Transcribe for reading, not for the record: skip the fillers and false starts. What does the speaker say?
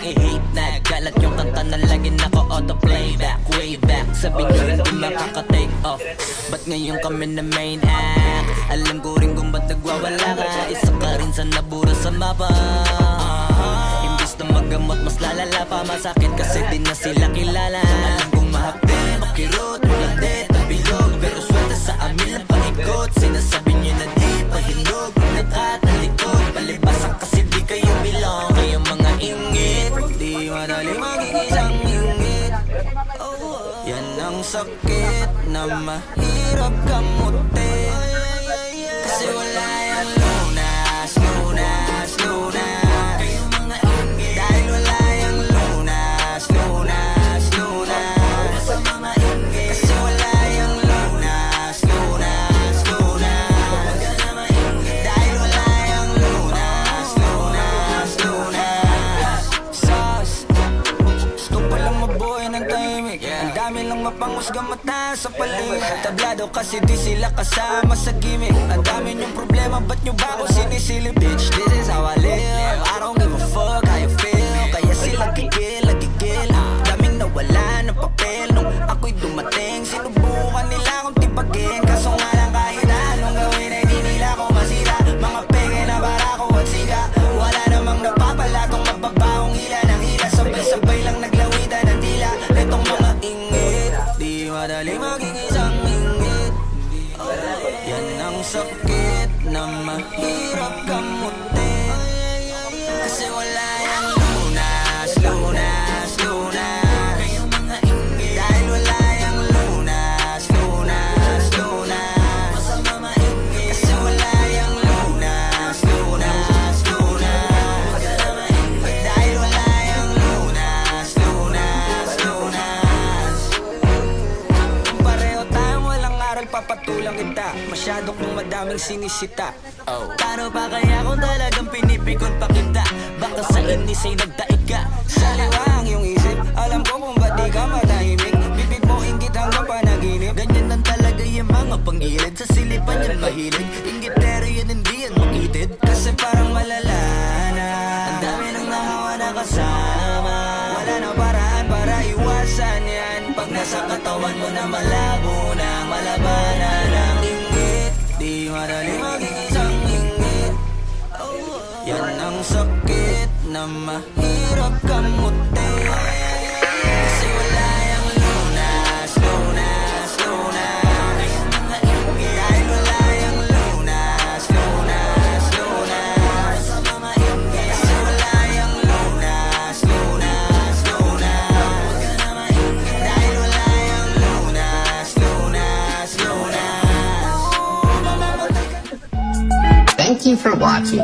kong i-hate na galat yung kanta na lagi nako auto-playback. Way back, sabi nyo hindi makaka-take off. Ba't ngayon kami na main act? Alam ko rin kung ba't nagwawala ka. Isa ka rin sa nabura sa mapa. Imbis na magamot mas lalala pa. Masakit kasi di na sila kilala. Alam kong mahapde, makirot, hindi tabilog. Pero swerte sa amin ang paikot. Sinasabi nyo na di pahinog. Nakatalikod, palibasan kasi di kayo bilong. Kayong mga ingit, di madali maging isang ingit. Yan ang sakit na mahirap kamutin. Kasi wala yung lunas, lunas, lunas. Kayong mga ingit, dahil wala yung lunas, lunas, lunas. Sa mga ingit, kasi wala yung lunas, lunas, lunas. Huwag ka na maingit, dahil wala yung lunas, lunas, lunas. Sus, gusto palang mabuhay ng tahimik. Ang dami lang mapanghusga mata sa paligid. Tablado kasi di sila kasama sa gimmick. Ang dami niyong problema, ba't nyo ba ako sinisilip? Bitch, this is how I live. I don't give a fuck how you feel. Kaya sila gigil, nagigil. Daming nawala ng papel nung ako'y dumating. Sinubukan nila akong tipagin. Kaso nga lang kahit anong gawin ay di nila ako masira. Mga peke na barako at siga. Wala namang napapala tong mababaong hila ng hila. Sabay-sabay lang naglawitan ng dila. Itong mga ingit, di madali maging isang ingit. Yan ang sakit na mahirap kamutin. Kasi wala yung lunas, lunas, lunas. Kayong mga ingit, dahil wala yung lunas, lunas, lunas. Masama maingit, kasi wala yung lunas, lunas, lunas. Huwag ka na maingit, dahil wala yung lunas, lunas, lunas. Pareho tayong walang aral, papatulang kita. Masyado kong madaming sinisita. Paano pa kaya kung talagang pinipikon pa kita? Baka sa inis ay nagdaig ka. Saliwang yung isip, alam ko kung ba't di ka matahimik. Bibig mo inggit hanggang panaginip. Ganyan lang talaga yung mga pangilid. Sa silipan yan mahilig. Inggitero yan, hindi yan makitid. Kasi parang malala na ang dami nang nahawa na kasama. Wala na paraan para iwasan yan. Pag nasa katawan mo na malabo na malabanan ng inggit, di madali maging isang inggit. Yan ang sakit na mahirap kamutin. Kasi wala yung lunas, lunas, lunas. Kayong mga inggit, dahil wala yung lunas, lunas, lunas. Sa mga inggit, kasi wala yung lunas, lunas, lunas. Huwag ka na maingit, dahil wala yung lunas, lunas, lunas. Thank you for watching.